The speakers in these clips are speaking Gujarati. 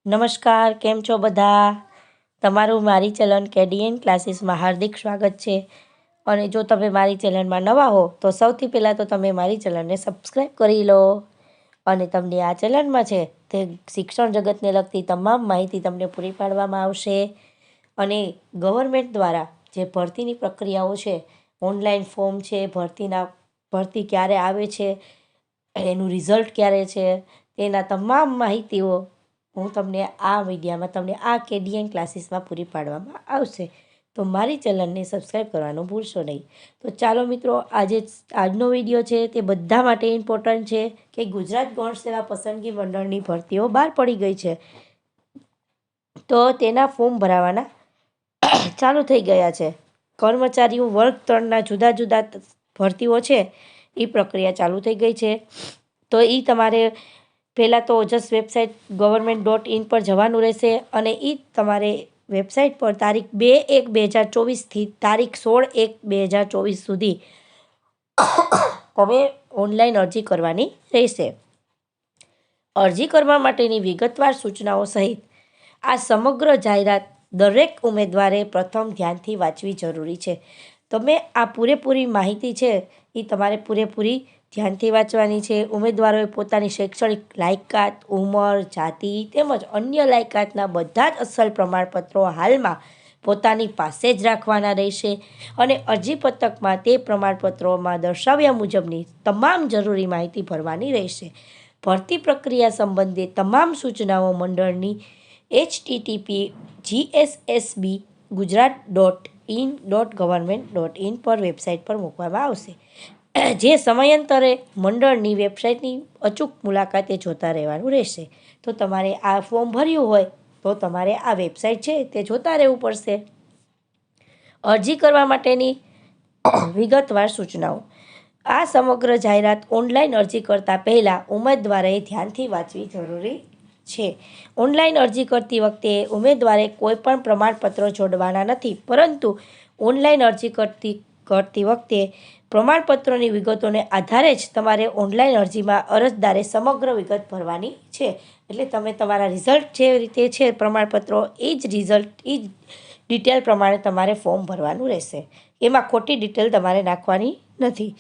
નમસ્કાર, કેમ છો બધા? તમારું મારી ચલણ કેડીએન ક્લાસીસમાં હાર્દિક સ્વાગત છે. અને જો તમે મારી ચેનલમાં નવા હો તો સૌથી પહેલાં તો તમે મારી ચેનલને સબસ્ક્રાઈબ કરી લો. અને તમને આ ચેનલમાં છે તે શિક્ષણ જગતને લગતી તમામ માહિતી તમને પૂરી પાડવામાં આવશે. અને ગવર્મેન્ટ દ્વારા જે ભરતીની પ્રક્રિયાઓ છે, ઓનલાઈન ફોર્મ છે, ભરતી ક્યારે આવે છે, એનું રિઝલ્ટ ક્યારે છે, તેના તમામ માહિતીઓ હું તમને આ વિડીયોમાં તમને આ કેડીએન ક્લાસીસમાં પૂરી પાડવામાં આવશે. તો મારી ચેનલને સબસ્ક્રાઈબ કરવાનું ભૂલશો નહીં. તો ચાલો મિત્રો, આજનો વિડીયો છે તે બધા માટે ઇમ્પોર્ટન્ટ છે કે ગુજરાત ગૌણ સેવા પસંદગી મંડળની ભરતીઓ બહાર પડી ગઈ છે. તો તેના ફોર્મ ભરાવાના ચાલુ થઈ ગયા છે. કર્મચારીઓ વર્ગ 3ના જુદા જુદા ભરતીઓ છે એ પ્રક્રિયા ચાલુ થઈ ગઈ છે. તો એ તમારે પહેલાં તો ઓજસ વેબસાઇટ government.in પર જવાનું રહેશે અને એ તમારે વેબસાઇટ પર તારીખ 2/1/2024થી તારીખ 16/1/2024 સુધી તમે ઓનલાઈન અરજી કરવાની રહેશે. અરજી કરવા માટેની વિગતવાર સૂચનાઓ સહિત આ સમગ્ર જાહેરાત દરેક ઉમેદવારે પ્રથમ ધ્યાનથી વાંચવી જરૂરી છે. તમે આ પૂરેપૂરી માહિતી છે એ તમારે પૂરેપૂરી ધ્યાનથી વાંચવાની છે. ઉમેદવારોએ પોતાની શૈક્ષણિક લાયકાત, ઉંમર, જાતિ તેમજ અન્ય લાયકાતના બધા જ અસલ પ્રમાણપત્રો હાલમાં પોતાની પાસે જ રાખવાના રહેશે. અને અરજી પત્રકમાં તે પ્રમાણપત્રોમાં દર્શાવ્યા મુજબની તમામ જરૂરી માહિતી ભરવાની રહેશે. ભરતી પ્રક્રિયા સંબંધે તમામ સૂચનાઓ મંડળની http://gujarat.in.government.in પર વેબસાઇટ પર મૂકવામાં આવશે. જે સમયાંતરે મંડળની વેબસાઇટની અચૂક મુલાકાતે જોતા રહેવાનું રહેશે. તો તમારે આ ફોર્મ ભર્યું હોય તો તમારે આ વેબસાઇટ છે તે જોતા રહેવું પડશે. અરજી કરવા માટેની વિગતવાર સૂચનાઓ. આ સમગ્ર જાહેરાત ઓનલાઈન અરજી કરતાં પહેલાં ઉમેદવારે ધ્યાનથી વાંચવી જરૂરી છે. ઓનલાઈન અરજી કરતી વખતે ઉમેદવારે કોઈપણ પ્રમાણપત્રો જોડવાના નથી, પરંતુ ઓનલાઈન અરજી કરતી વખતે પ્રમાણપત્રોની વિગતોને આધારે જ તમારે ઓનલાઈન અરજીમાં અરજદારે સમગ્ર વિગત ભરવાની છે. એટલે તમે તમારા રિઝલ્ટ જે રીતે છે પ્રમાણપત્રો એ જ ડિટેલ પ્રમાણે તમારે ફોર્મ ભરવાનું રહેશે. એમાં ખોટી ડિટેલ તમારે નાખવાની નથી.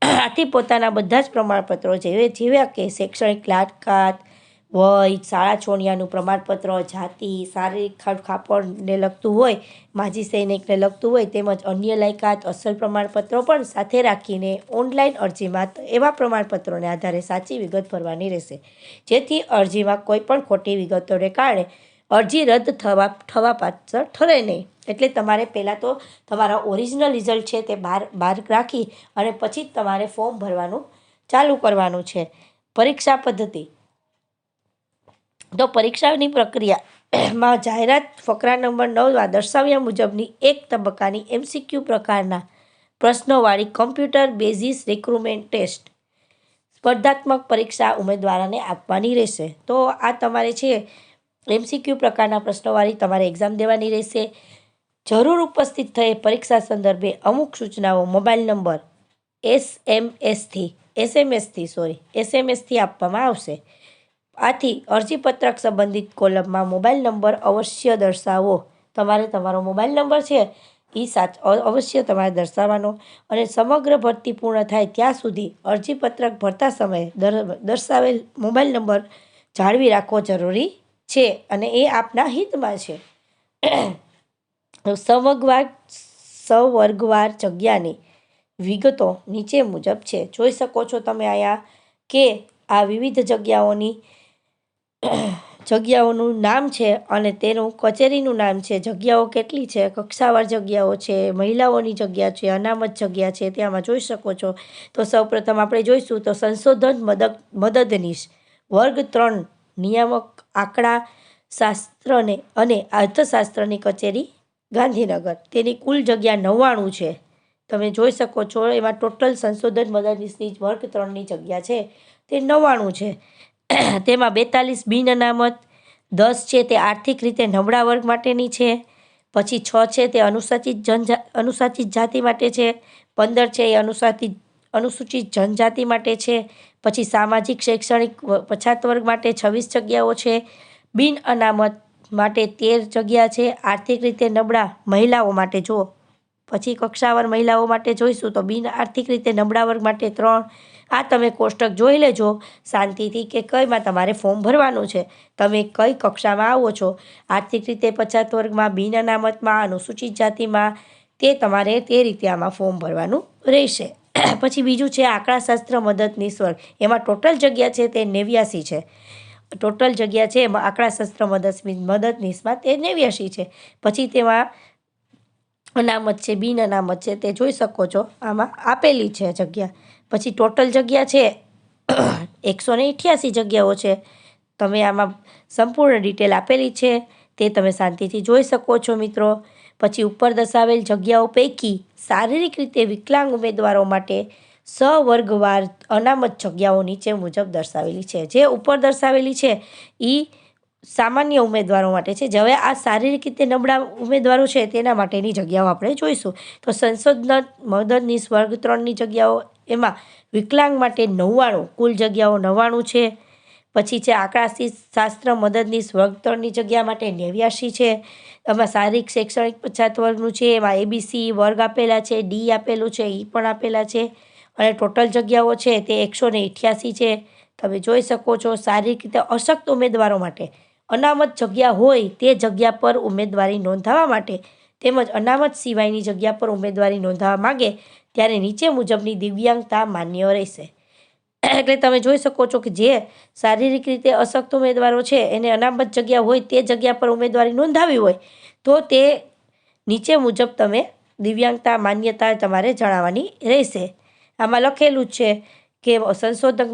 આથી પોતાના બધા જ પ્રમાણપત્રો જેવા કે શૈક્ષણિક લાયકાત, વય, શાળા છોડ્યાનું પ્રમાણપત્ર, જાતિ, શારીરિક ખાપણને લગતું હોય, માજી સૈનિકને લગતું હોય, તેમજ અન્ય લાયકાત અસલ પ્રમાણપત્રો પણ સાથે રાખીને ઓનલાઈન અરજીમાં એવા પ્રમાણપત્રોને આધારે સાચી વિગત ભરવાની રહેશે, જેથી અરજીમાં કોઈ પણ ખોટી વિગતોને કારણે અરજી રદ થવા પાત્ર ઠરે નહીં. એટલે તમારે પહેલાં તો તમારા ઓરિજિનલ રિઝલ્ટ છે તે બહાર રાખી અને પછી જ તમારે ફોર્મ ભરવાનું ચાલુ કરવાનું છે. પરીક્ષા પદ્ધતિ. તો પરીક્ષાની પ્રક્રિયામાં જાહેરાત ફકરા નંબર 9માં દર્શાવ્યા મુજબની એક તબક્કાની MCQ પ્રકારના પ્રશ્નોવાળી કમ્પ્યુટર બેઝિસ રિક્રુટમેન્ટ ટેસ્ટ સ્પર્ધાત્મક પરીક્ષા ઉમેદવારોને આપવાની રહેશે. તો આ તમારે છે MCQ પ્રકારના પ્રશ્નોવાળી તમારે એક્ઝામ દેવાની રહેશે. જરૂર ઉપસ્થિત થયે પરીક્ષા સંદર્ભે અમુક સૂચનાઓ મોબાઈલ નંબર SMS થી આપવામાં આવશે. આથી અરજીપત્રક સંબંધિત કોલમમાં મોબાઈલ નંબર અવશ્ય દર્શાવો. તમારે તમારો મોબાઈલ નંબર છે એ અવશ્ય તમારે દર્શાવવાનો. અને સમગ્ર ભરતી પૂર્ણ થાય ત્યાં સુધી અરજીપત્રક ભરતા સમયે દર્શાવેલ મોબાઈલ નંબર જાળવી રાખવો જરૂરી છે અને એ આપના હિતમાં છે. સવર્ગવાર જગ્યાની વિગતો નીચે મુજબ છે. જોઈ શકો છો તમે અહીંયા કે આ વિવિધ જગ્યાઓનું નામ છે અને તેનું કચેરીનું નામ છે. જગ્યાઓ કેટલી છે, કક્ષાવાર જગ્યાઓ છે, મહિલાઓની જગ્યા છે, અનામત જગ્યા છે, ત્યાંમાં જોઈ શકો છો. તો સૌપ્રથમ આપણે જોઈશું તો સંશોધન મદદનીશ વર્ગ 3 નિયામક આંકડા શાસ્ત્રને અને અર્થશાસ્ત્રની કચેરી ગાંધીનગર. તેની કુલ જગ્યા 99 છે. તમે જોઈ શકો છો એમાં ટોટલ સંશોધન મદદનીશની વર્ગ 3ની જગ્યા છે તે 99 છે. તેમાં 42 બિન અનામત, 10 છે તે આર્થિક રીતે નબળા વર્ગ માટેની છે, પછી 6 છે તે અનુસૂચિત જાતિ માટે છે, 15 છે એ અનુસૂચિત જનજાતિ માટે છે, પછી સામાજિક શૈક્ષણિક પછાત વર્ગ માટે 26 જગ્યાઓ છે, બિન અનામત માટે 13 જગ્યા છે. આર્થિક રીતે નબળા મહિલાઓ માટે જો પછી કક્ષાવાર મહિલાઓ માટે જોઈશું તો બિન આર્થિક રીતે નબળા વર્ગ માટે 3. આ તમે કોષ્ટક જોઈ લેજો શાંતિથી કે કઈમાં તમારે ફોર્મ ભરવાનું છે, તમે કઈ કક્ષામાં આવો છો. આર્થિક રીતે પછાત વર્ગમાં, બિન અનામતમાં, અનુસૂચિત જાતિમાં, તે તમારે તે રીતે આમાં ફોર્મ ભરવાનું રહેશે. પછી બીજું છે આંકડાશાસ્ત્ર મદદનીશ વર્ગ. એમાં ટોટલ જગ્યા છે તે 89 છે. ટોટલ જગ્યા છે એમાં આંકડાશાસ્ત્ર મદદનીશમાં તે 89 છે. પછી તેમાં અનામત છે, બિન અનામત છે, તે જોઈ શકો છો આમાં આપેલી છે જગ્યા. પછી ટોટલ જગ્યા છે 188 જગ્યાઓ છે. તમે આમાં સંપૂર્ણ ડિટેલ આપેલી છે તે તમે શાંતિથી જોઈ શકો છો મિત્રો. પછી ઉપર દર્શાવેલ જગ્યાઓ પૈકી શારીરિક રીતે વિકલાંગ ઉમેદવારો માટે સવર્ગવાર અનામત જગ્યાઓ નીચે મુજબ દર્શાવેલી છે. જે ઉપર દર્શાવેલી છે એ સામાન્ય ઉમેદવારો માટે છે. હવે આ શારીરિક રીતે નબળા ઉમેદવારો છે તેના માટેની જગ્યાઓ આપણે જોઈશું. તો સંશોધન મદદનીશ વર્ગ 3ની જગ્યાઓ, એમાં વિકલાંગ માટે 99 કુલ જગ્યાઓ 99 છે. પછી છે આંકડાશાસ્ત્ર મદદનીશ વર્ગ 3ની જગ્યા માટે 89 છે. એમાં શારીરિક શૈક્ષણિક પછાત વર્ગનું છે, એમાં ABC વર્ગ આપેલા છે, ડી આપેલું છે, ઈ પણ આપેલા છે. અને ટોટલ જગ્યાઓ છે તે 188 છે. તમે જોઈ શકો છો શારીરિક રીતે અશક્ત ઉમેદવારો માટે અનામત જગ્યા હોય તે જગ્યા પર ઉમેદવારી નોંધાવવા માટે તેમજ અનામત સિવાયની જગ્યા પર ઉમેદવારી નોંધાવવા માંગે ત્યારે નીચે મુજબની દિવ્યાંગતા માન્ય રહેશે. એટલે તમે જોઈ શકો છો કે જે શારીરિક રીતે અશક્ત ઉમેદવારો છે એને અનામત જગ્યા હોય તે જગ્યા પર ઉમેદવારી નોંધાવી હોય તો તે નીચે મુજબ તમે દિવ્યાંગતા માન્યતા તમારે જણાવવાની રહેશે. આમાં લખેલું જ છે કે સંશોધક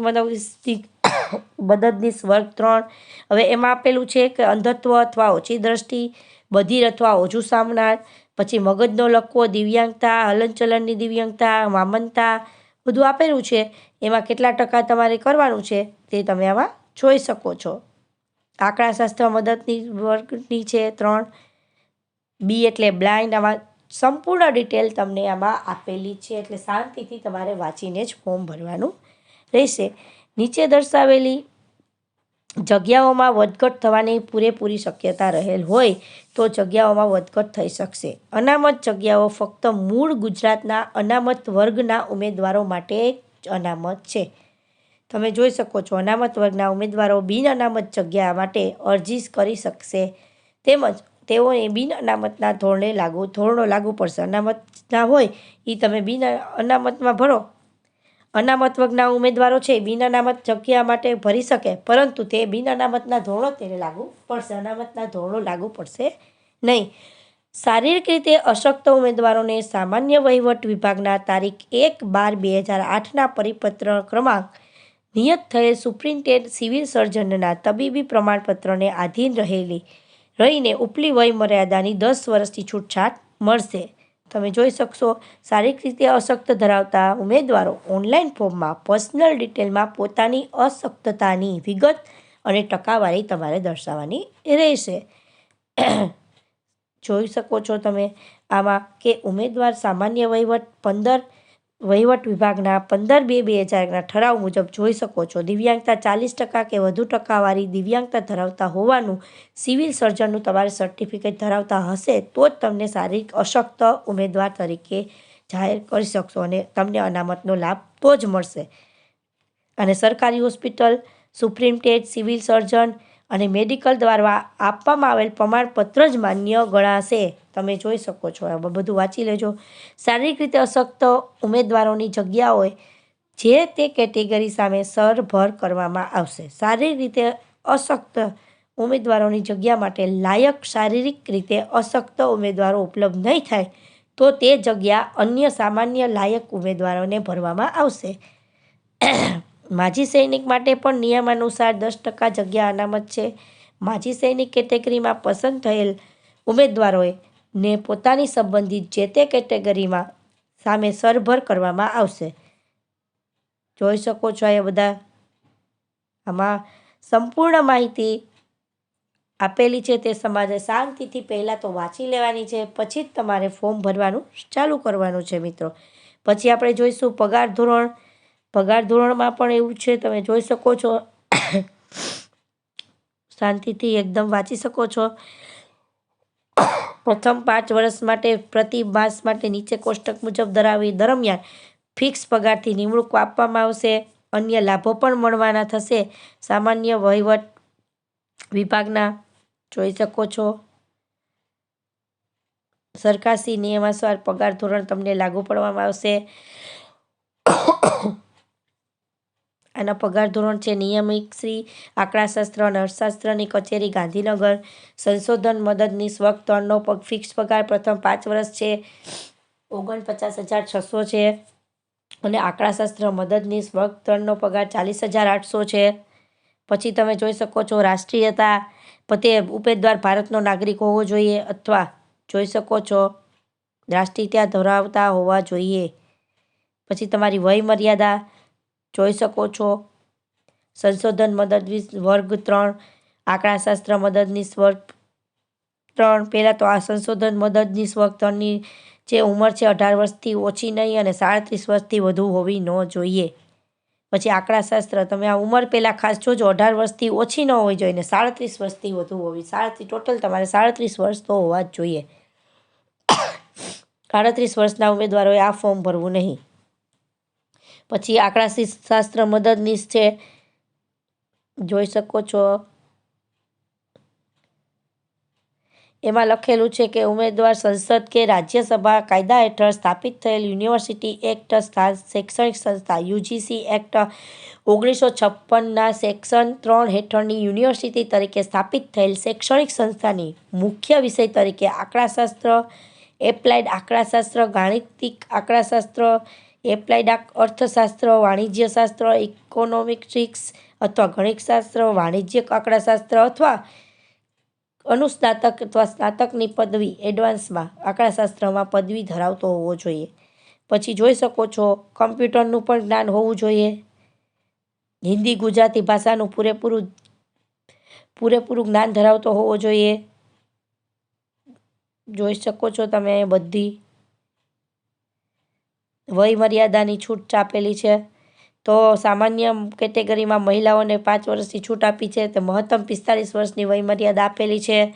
મદદનીશ વર્ગ 3. હવે એમાં આપેલું છે કે અંધત્વ અથવા ઓછી દ્રષ્ટિ, બધિર અથવા ઓછું સામનાર, પછી મગજનો લકવો, દિવ્યાંગતા, હલનચલનની દિવ્યાંગતા, મામનતા, બધું આપેલું છે. એમાં કેટલા ટકા તમારે કરવાનું છે તે તમે આમાં જોઈ શકો છો. આંકડાશાસ્ત્ર મદદની વર્ગની છે 3. બી એટલે બ્લાઇન્ડ. આમાં સંપૂર્ણ ડિટેલ તમને આમાં આપેલી છે એટલે શાંતિથી તમારે વાંચીને જ ફોર્મ ભરવાનું રહેશે. નીચે દર્શાવેલી જગ્યાઓમાં વધઘટ થવાની પૂરેપૂરી શક્યતા રહેલ હોય તો જગ્યાઓમાં વધઘટ થઈ શકશે. અનામત જગ્યાઓ ફક્ત મૂળ ગુજરાતના અનામત વર્ગના ઉમેદવારો માટે જ અનામત છે. તમે જોઈ શકો છો અનામત વર્ગના ઉમેદવારો બિન અનામત જગ્યા માટે અરજી કરી શકશે તેમજ તેઓને બિન અનામતના ધોરણો લાગુ પડશે. અનામતના હોય એ તમે બિન અનામતમાં ભરો. અનામત વર્ગના ઉમેદવારો છે બિન અનામત જગ્યા માટે ભરી શકે પરંતુ તે બિન અનામતના ધોરણો તેને લાગુ પડશે, અનામતના ધોરણો લાગુ પડશે નહીં. શારીરિક રીતે અશક્ત ઉમેદવારોને સામાન્ય વહીવટ વિભાગના તારીખ 1/12/2008ના પરિપત્ર ક્રમાંક નિયત થયેલ સુપ્રિન્ટેન્ડન્ટ સિવિલ સર્જનના તબીબી પ્રમાણપત્રને આધીન રહીને ઉપલી વય મર્યાદાની 10 વર્ષથી છૂટછાટ મળશે. તમે જોઈ શકશો શારીરિક રીતે અશક્ત ધરાવતા ઉમેદવારો ઓનલાઈન ફોર્મમાં પર્સનલ ડિટેલમાં પોતાની અશક્તતાની વિગત અને ટકાવારી તમારે દર્શાવવાની રહેશે. જોઈ શકો છો તમે આમાં કે ઉમેદવાર સામાન્ય વહીવટ વિભાગના 15/2/2001ના ઠરાવ મુજબ જોઈ શકો છો દિવ્યાંગતા 40% કે વધુ ટકાવારી દિવ્યાંગતા ધરાવતા હોવાનું સિવિલ સર્જનનું તમારે સર્ટિફિકેટ ધરાવતા હશે તો જ તમને શારીરિક અશક્ત ઉમેદવાર તરીકે જાહેર કરી શકશો અને તમને અનામતનો લાભ તો જ મળશે. અને સરકારી હોસ્પિટલ, સુપ્રિન્ટેન્ડન્ટ સિવિલ સર્જન અને મેડિકલ દ્વારા આપવામાં આવેલ પ્રમાણપત્ર જ માન્ય ગણાશે. તમે જોઈ શકો છો આ બધું વાંચી લેજો. શારીરિક રીતે અશક્ત ઉમેદવારોની જગ્યાઓ જે તે કેટેગરી સામે સરભર કરવામાં આવશે. શારીરિક રીતે અશક્ત ઉમેદવારોની જગ્યા માટે લાયક શારીરિક રીતે અશક્ત ઉમેદવારો ઉપલબ્ધ નહીં થાય તો તે જગ્યા અન્ય સામાન્ય લાયક ઉમેદવારોને ભરવામાં આવશે. માજી સૈનિક માટે પણ નિયમાનુસાર 10% જગ્યા અનામત છે. માજી સૈનિક કેટેગરીમાં પસંદ થયેલ ઉમેદવારોએ ને પોતાની સંબંધિત જે તે કેટેગરીમાં સામે સરભર કરવામાં આવશે. જોઈ શકો છો આ બધા આમાં સંપૂર્ણ માહિતી આપેલી છે તે સમાજે શાંતિથી પહેલાં તો વાંચી લેવાની છે પછી જ તમારે ફોર્મ ભરવાનું ચાલુ કરવાનું છે મિત્રો. પછી આપણે જોઈશું પગાર ધોરણ. પગાર ધોરણમાં પણ એવું છે તમે જોઈ શકો છો શાંતિથી એકદમ વાંચી શકો છો। પ્રથમ 5 વર્ષ માટે પ્રતિ માસ માટે નીચે કોષ્ટક મુજબ ધરાવી દરમિયાન ફિક્સ પગારથી નિમણૂક આપવામાં આવશે। અન્ય લાભો પણ મળવાના થશે। સામાન્ય વહીવટ વિભાગના જોઈ શકો છો। સરકારશ્રી નિયમાનુસાર પગાર ધોરણ તમને લાગુ પાડવામાં આવશે। આના પગાર ધોરણ છે નિયમિત શ્રી આંકડાશાસ્ત્ર અને અર્થશાસ્ત્રની કચેરી ગાંધીનગર। સંશોધન મદદનીશ વર્ગ 3નો ફિક્સ પગાર પ્રથમ 5 વર્ષ છે 49,600 છે અને આંકડાશાસ્ત્ર મદદનીશ વર્ગ 3નો પગાર 40,800 છે। પછી તમે જોઈ શકો છો રાષ્ટ્રીયતા તે ઉમેદવાર ભારતનો નાગરિક હોવો જોઈએ અથવા જોઈ શકો છો રાષ્ટ્રીયતા ધરાવતા હોવા જોઈએ। પછી તમારી વય મર્યાદા જોઈ શકો છો। સંશોધન મદદનીશ વર્ગ 3 આંકડાશાસ્ત્ર મદદનીશ વર્ગ 3 પહેલાં તો આ સંશોધન મદદનીશ વર્ગ 3ની જે ઉંમર છે 18 વર્ષથી ઓછી નહીં અને 37 વર્ષથી વધુ હોવી ન જોઈએ। પછી આંકડાશાસ્ત્ર તમે આ ઉંમર પહેલાં ખાસ જોજો 18 વર્ષથી ઓછી ન હોવી જોઈએ ને 37 વર્ષથી વધુ હોવી। 37 ટોટલ તમારે 37 વર્ષ તો હોવા જ જોઈએ। 38 વર્ષના ઉમેદવારોએ આ ફોર્મ ભરવું નહીં। પછી આંકડાશાસ્ત્ર મદદનીશ છે જોઈ શકો છો એમાં લખેલું છે કે ઉમેદવાર સંસદ કે રાજ્યસભા કાયદા હેઠળ સ્થાપિત થયેલ યુનિવર્સિટી એક્ટ શૈક્ષણિક સંસ્થા યુજીસી એક્ટ 1956ના સેક્શન 3 હેઠળની યુનિવર્સિટી તરીકે સ્થાપિત થયેલ શૈક્ષણિક સંસ્થાની મુખ્ય વિષય તરીકે આંકડાશાસ્ત્ર એપ્લાઇડ આંકડાશાસ્ત્ર ગાણિતિક આંકડાશાસ્ત્ર એપ્લાઇડ અર્થશાસ્ત્ર વાણિજ્યશાસ્ત્ર ઇકોનોમેટ્રિક્સ અથવા ગણિતશાસ્ત્ર વાણિજ્યિક આંકડાશાસ્ત્ર અથવા અનુસ્નાતક અથવા સ્નાતકની પદવી એડવાન્સમાં આંકડાશાસ્ત્રમાં પદવી ધરાવતો હોવો જોઈએ। પછી જોઈ શકો છો કમ્પ્યુટરનું પણ જ્ઞાન હોવું જોઈએ। હિન્દી ગુજરાતી ભાષાનું પૂરેપૂરું જ્ઞાન ધરાવતો હોવો જોઈએ। જોઈ શકો છો તમે બધી વય મર્યાદાની છૂટ આપેલી છે। તો સામાન્ય કેટેગરીમાં મહિલાઓને 5 વર્ષની છૂટ આપી છે તો મહત્તમ 45 વર્ષની વય મર્યાદા આપેલી છે।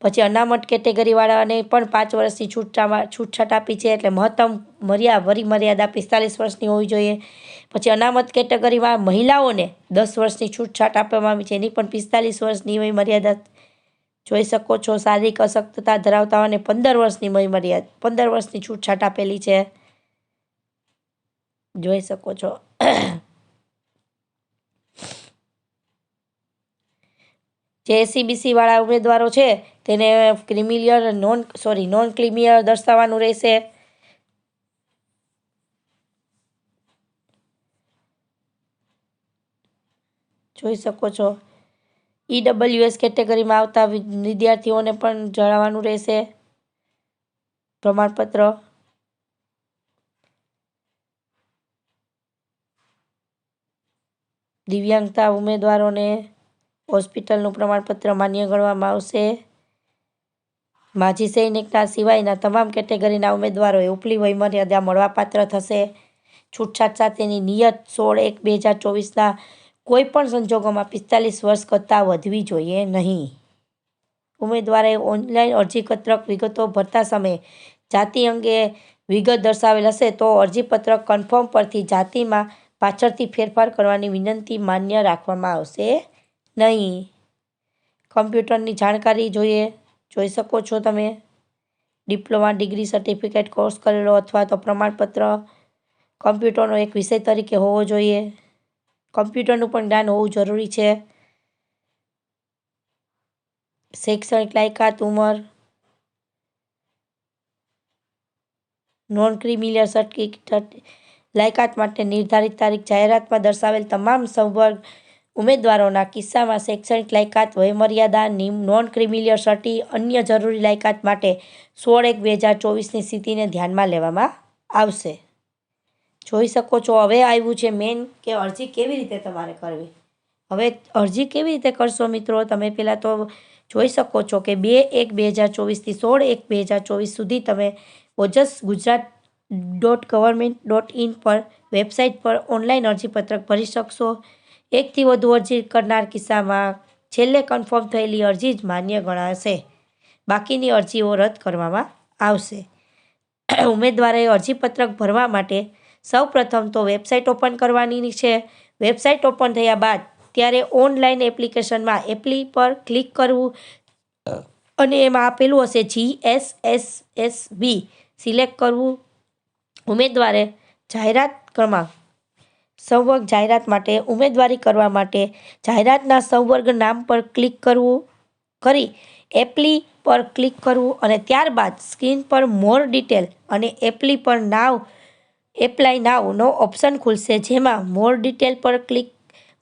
પછી અનામત કેટેગરીવાળાને પણ 5 વર્ષની છૂટછાટ આપી છે એટલે મહત્તમ વય મર્યાદા 45 વર્ષની હોવી જોઈએ। પછી અનામત કેટેગરીમાં મહિલાઓને 10 વર્ષની છૂટછાટ આપવામાં આવી છે એની પણ 45 વર્ષની વય મર્યાદા જોઈ શકો છો। શારીરિક અશક્તતા ધરાવતાઓને 15 વર્ષની વય મર્યાદા 15 વર્ષની છૂટછાટ આપેલી છે જોઈ શકો છો। જે એસસીબીસી વાળા ઉમેદવારો છે તેને નોન ક્રિમિનલ દર્શાવવાનું રહેશે। જોઈ શકો છો ઈડબ્લ્યુએસ કેટેગરીમાં આવતા વિદ્યાર્થીઓને પણ જણાવવાનું રહેશે પ્રમાણપત્ર। દિવ્યાંગતા ઉમેદવારોને હોસ્પિટલનું પ્રમાણપત્ર માન્ય ગણવામાં આવશે। માજી સૈનિકના સિવાયના તમામ કેટેગરીના ઉમેદવારોએ ઉપલી વયમર્યાદા મળવાપાત્ર થશે। છૂટછાટ સાથેની નિયત 16/1/2024ના કોઈ પણ સંજોગોમાં 45 વર્ષ કરતાં વધવી જોઈએ નહીં। ઉમેદવારે ઓનલાઈન અરજીપત્રક વિગતો ભરતા સમયે જાતિ અંગે વિગત દર્શાવેલ હશે તો અરજીપત્રક કન્ફર્મ પરથી જાતિમાં પાછળથી ફેરફાર કરવાની વિનંતી માન્ય રાખવામાં આવશે નહીં। કમ્પ્યુટરની જાણકારી જોઈ શકો છો તમે ડિપ્લોમા ડિગ્રી સર્ટિફિકેટ કોર્સ કરેલો અથવા તો પ્રમાણપત્ર કમ્પ્યુટરનો એક વિષય તરીકે હોવો જોઈએ। કમ્પ્યુટરનું પણ જ્ઞાન હોવું જરૂરી છે। શૈક્ષણિક લાયકાત ઉંમર નોન ક્રિમિનલ સર્ટિફિકેટ લાયકાત માટે નિર્ધારિત તારીખ જાહેરાતમાં દર્શાવેલ તમામ સંવર્ગ ઉમેદવારોના કિસ્સામાં શૈક્ષણિક લાયકાત વયમર્યાદા નોન ક્રિમિનલ સર્ટી અન્ય જરૂરી લાયકાત માટે 16/1/2024ની સ્થિતિને ધ્યાનમાં લેવામાં આવશે। જોઈ શકો છો હવે આવ્યું છે મેન કે અરજી કેવી રીતે તમારે કરવી। હવે અરજી કેવી રીતે કરશો મિત્રો તમે પહેલાં તો જોઈ શકો છો કે 2/1/2024થી 16/1/2024 સુધી તમે OJSGujarat.government.in પર વેબસાઇટ પર ઓનલાઈન અરજીપત્રક ભરી શકશો। એકથી વધુ અરજી કરનાર કિસ્સામાં છેલ્લે કન્ફર્મ થયેલી અરજી જ માન્ય ગણાશે. બાકીની અરજીઓ રદ કરવામાં આવશે. ઉમેદવારોએ અરજીપત્રક ભરવા માટે સૌપ્રથમ તો વેબસાઇટ ઓપન કરવાની છે. વેબસાઇટ ઓપન થયા બાદ ત્યારે ઓનલાઈન એપ્લિકેશનમાં એપ્લી પર ક્લિક કરવું અને એમાં આપેલું હશે GSSSB સિલેક્ટ કરવું. ઉમેદવારે જાહેરાત ક્રમાંક સંવર્ગ જાહેરાત માટે ઉમેદવારી કરવા માટે જાહેરાતના સંવર્ગ નામ પર ક્લિક કરી એપ્લી પર ક્લિક કરવું અને ત્યારબાદ સ્ક્રીન પર મોર ડિટેલ અને એપ્લી પર એપ્લાય નાવનો ઓપ્શન ખુલશે, જેમાં મોર ડિટેલ પર ક્લિક.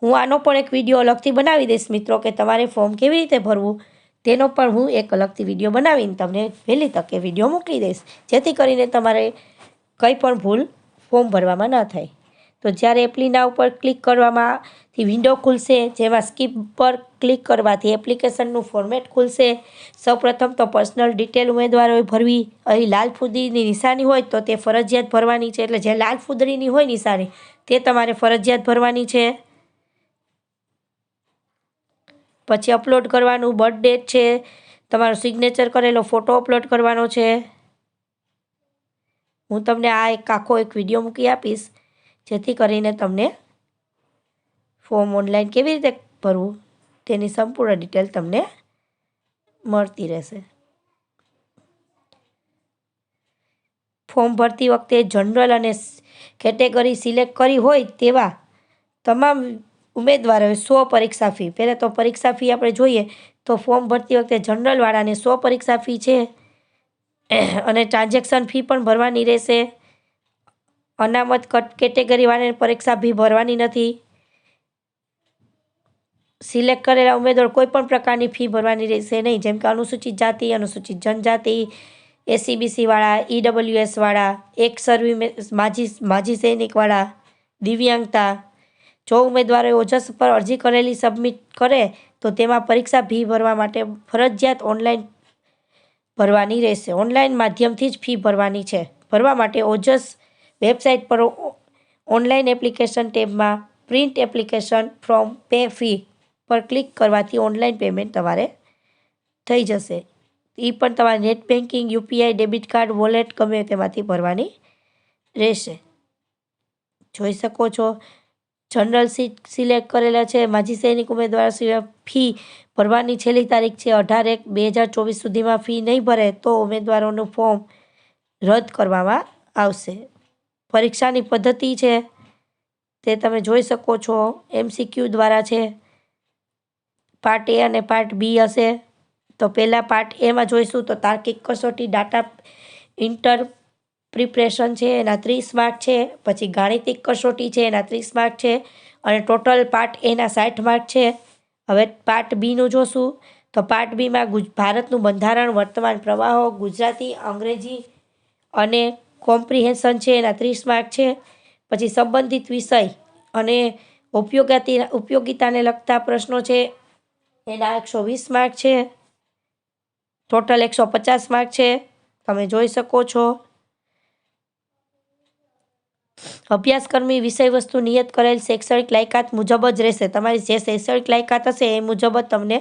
હું આનો પણ એક વિડીયો અલગથી બનાવી દઈશ મિત્રો, કે તમારે ફોર્મ કેવી રીતે ભરવું તેનો પણ હું એક અલગથી વિડીયો બનાવીને તમને વહેલી તકે વિડીયો મોકલી દઈશ, જેથી કરીને તમારે કંઈ પણ ભૂલ ફોર્મ ભરવામાં ન થાય. તો જ્યારે એપ્લી નાવ પર ક્લિક કરવામાંથી વિન્ડો ખુલશે, જેમાં સ્કીપ પર ક્લિક કરવાથી એપ્લિકેશનનું ફોર્મેટ ખુલશે. સૌપ્રથમ તો પર્સનલ ડિટેલ ઉમેદવારોએ ભરવી. અહીં લાલ ફૂદડીની નિશાની હોય તો તે ફરજિયાત ભરવાની છે, એટલે જે લાલ ફૂદડીની હોય નિશાની તે તમારે ફરજિયાત ભરવાની છે. પછી અપલોડ કરવાનું બર્થ ડેટ છે, તમારો સિગ્નેચર કરેલો ફોટો અપલોડ કરવાનો છે. હું તમને આ આખો એક વિડીયો મૂકી આપીશ, જેથી કરીને તમને ફોર્મ ઓનલાઈન કેવી રીતે ભરવું તેની સંપૂર્ણ ડિટેલ તમને મળતી રહેશે. ફોર્મ ભરતી વખતે જનરલ અને કેટેગરી સિલેક્ટ કરી હોય તેવા તમામ ઉમેદવારોએ 100 પરીક્ષા ફી. પહેલાં તો પરીક્ષા ફી આપણે જોઈએ તો ફોર્મ ભરતી વખતે જનરલવાળાને 100 પરીક્ષા ફી છે અને ટ્રાન્ઝેક્શન ફી પણ ભરવાની રહેશે. અનામત કેટેગરીવાળાને પરીક્ષા ફી ભરવાની નથી. સિલેક્ટ કરેલા ઉમેદવાર કોઈ પણ પ્રકારની ફી ભરવાની રહેશે નહીં, જેમ કે અનુસૂચિત જાતિ, અનુસૂચિત જનજાતિ, SCBCવાળા, EWSવાળા, એક સર્વિસ માજી સૈનિકવાળા, દિવ્યાંગતા. જો ઉમેદવારોએ ઓજસ પર અરજી કરેલી સબમિટ કરે તો તેમાં પરીક્ષા ફી ભરવા માટે ફરજિયાત ઓનલાઈન ભરવાની રહેશે. ઓનલાઈન માધ્યમથી જ ફી ભરવાની છે. ભરવા માટે ઓજસ વેબસાઇટ પર ઓનલાઈન એપ્લિકેશન ટેબમાં print application form pay fee પર ક્લિક કરવાથી ઓનલાઈન પેમેન્ટ તમારે થઈ જશે. એ પણ તમારે net banking, UPI, debit card, wallet ગમે તેમાંથી ભરવાની રહેશે. જોઈ શકો છો જનરલ સીટ સિલેક્ટ કરેલા છે. માજી સૈનિક ઉમેદવાર સિવાય ફી ભરવાની છેલ્લી તારીખ છે 18/1/2024 સુધીમાં ફી નહીં ભરે તો ઉમેદવારોનું ફોર્મ રદ કરવામાં આવશે. પરીક્ષાની પદ્ધતિ છે તે તમે જોઈ શકો છો, MCQ દ્વારા છે. પાર્ટ A અને પાર્ટ B હશે. તો પહેલાં પાર્ટ Aમાં જોઈશું તો તાર્કિક કસોટી ડાટા ઇન્ટરપ્રિપ્રેશન છે, એના 30 માર્ક છે. પછી ગાણિતિક કસોટી છે, એના 30 માર્ક છે અને ટોટલ પાર્ટ Aના 60 માર્ક છે. હવે પાર્ટ Bનું જોશું તો પાર્ટ Bમાં ભારતનું બંધારણ, વર્તમાન પ્રવાહો, ગુજરાતી, અંગ્રેજી અને કોમ્પ્રિહેન્શન છે, એના 30 માર્ક છે. પછી સંબંધિત વિષય અને ઉપયોગિતાને લગતા પ્રશ્નો છે, એના 120 માર્ક છે. ટોટલ 150 માર્ક છે. તમે જોઈ શકો છો. અભ્યાસક્રમની વિષયવસ્તુ નિયત કરેલ શૈક્ષણિક લાયકાત મુજબ જ રહેશે. તમારી જે શૈક્ષણિક લાયકાત હશે એ મુજબ જ તમને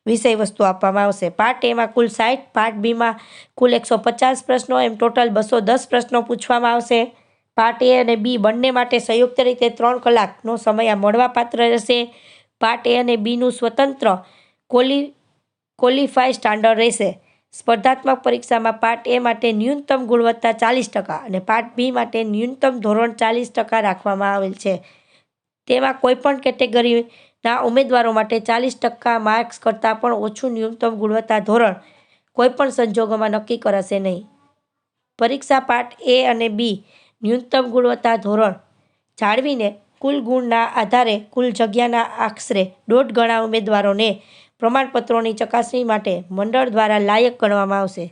વિષયવસ્તુ આપવામાં આવશે. પાર્ટ Aમાં કુલ 60, પાર્ટ Bમાં કુલ 150 પ્રશ્નો, એમ ટોટલ 210 પ્રશ્નો પૂછવામાં આવશે. પાર્ટ A અને B બંને માટે સંયુક્ત રીતે 3 કલાકનો સમય મળવાપાત્ર રહેશે. પાર્ટ A અને Bનું સ્વતંત્ર ક્વોલિફાય સ્ટાન્ડર્ડ રહેશે. સ્પર્ધાત્મક પરીક્ષામાં પાર્ટ A માટે ન્યૂનતમ ગુણવત્તા 40% અને પાર્ટ B માટે ન્યૂનતમ ધોરણ 40% રાખવામાં આવેલ છે. તેમાં કોઈપણ કેટેગરીના ઉમેદવારો માટે 40% માર્ક્સ કરતાં પણ ઓછું ન્યૂનતમ ગુણવત્તા ધોરણ કોઈપણ સંજોગોમાં નક્કી કરાશે નહીં. પરીક્ષા પાર્ટ A અને B ન્યૂનતમ ગુણવત્તા ધોરણ જાળવીને કુલ ગુણના આધારે કુલ જગ્યાના આશરે 1.5 ગણા ઉમેદવારોને પ્રમાણપત્રોની ચકાસણી માટે મંડળ દ્વારા લાયક ગણવામાં આવશે.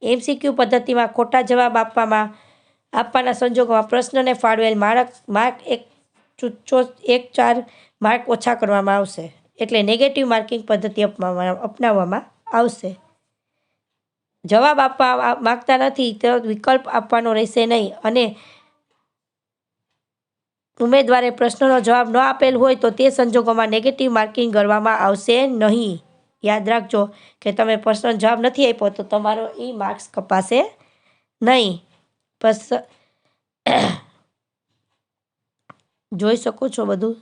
MCQ પદ્ધતિમાં ખોટા જવાબ આપવાના સંજોગોમાં પ્રશ્નને ફાળવેલ માર્ક 1/4 માર્ક ઓછા કરવામાં આવશે. એટલે નેગેટિવ માર્કિંગ પદ્ધતિ અપનાવવામાં આવશે. જવાબ આપવા માંગતા નથી તો વિકલ્પ આપવાનો રહેશે નહીં અને ઉમેદવારે પ્રશ્નનો જવાબ ન આપેલ હોય તો તે સંજોગોમાં નેગેટિવ માર્કિંગ કરવામાં આવશે નહીં. યાદ રાખજો કે તમે પ્રશ્નનો જવાબ નથી આપ્યો તો તમારો માર્ક્સ કપાશે નહીં. બસ જોઈ શકો છો બધું.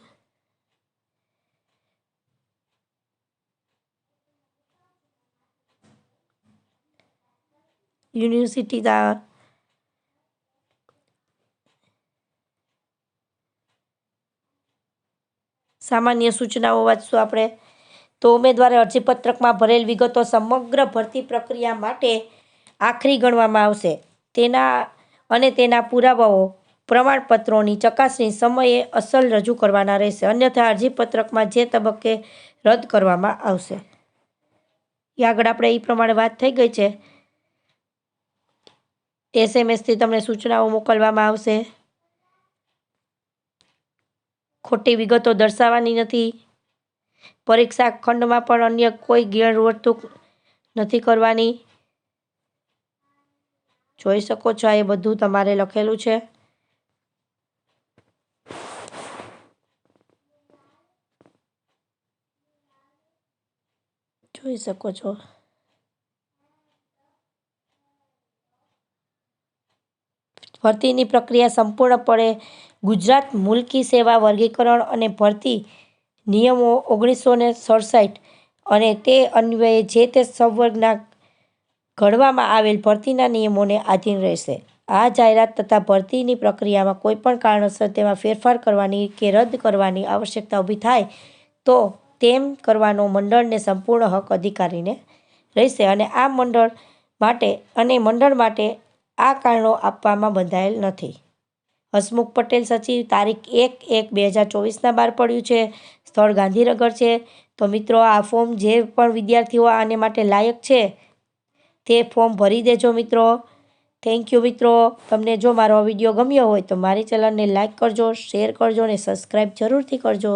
યુનિવર્સિટી સામાન્ય સૂચનાઓ વાંચશું આપણે. તો ઉમેદવારે અરજીપત્રકમાં ભરેલ વિગતો સમગ્ર ભરતી પ્રક્રિયા માટે આખરી ગણવામાં આવશે. તેના પુરાવાઓ પ્રમાણપત્રોની ચકાસણી સમયે અસલ રજૂ કરવાના રહેશે. અન્યથા અરજીપત્રકમાં જે તબક્કે રદ કરવામાં આવશે. આગળ આપણે એ પ્રમાણે વાત થઈ ગઈ છે. SMS-થી તમને સૂચનાઓ મોકલવામાં આવશે. ખોટી વિગતો દર્શાવવાની નથી. પરીક્ષા ખંડમાં પણ અન્ય કોઈ ગેરવર્તણૂક નથી કરવાની. જોઈ શકો છો એ બધું તમારે લખેલું છે. જોઈ શકો છો. ભરતીની પ્રક્રિયા સંપૂર્ણપણે ગુજરાત મુલકી સેવા વર્ગીકરણ અને ભરતી નિયમો 1967 અને તે અન્વયે જે તે સંવર્ગના ઘડવામાં આવેલ ભરતીના નિયમોને આધીન રહેશે. આ જાહેરાત તથા ભરતીની પ્રક્રિયામાં કોઈપણ કારણસર તેમાં ફેરફાર કરવાની કે રદ કરવાની આવશ્યકતા ઊભી થાય તો તેમ કરવાનો મંડળને સંપૂર્ણ હક અધિકારીને રહેશે અને મંડળ માટે આ કારણો આપવામાં બંધાયેલ નથી. હસમુખ પટેલ સચિવ, તારીખ 1/1/2024 બહાર પડ્યું છે. સ્થળ ગાંધીનગર છે. તો મિત્રો આ ફોર્મ જે પણ વિદ્યાર્થીઓ આને માટે લાયક છે તે ફોર્મ ભરી દેજો મિત્રો. થેન્ક યુ મિત્રો. તમને જો મારો વિડીયો ગમ્યો હોય તો મારી ચેનલને લાઇક કરજો, શેર કરજો અને સબસ્ક્રાઈબ જરૂરથી કરજો.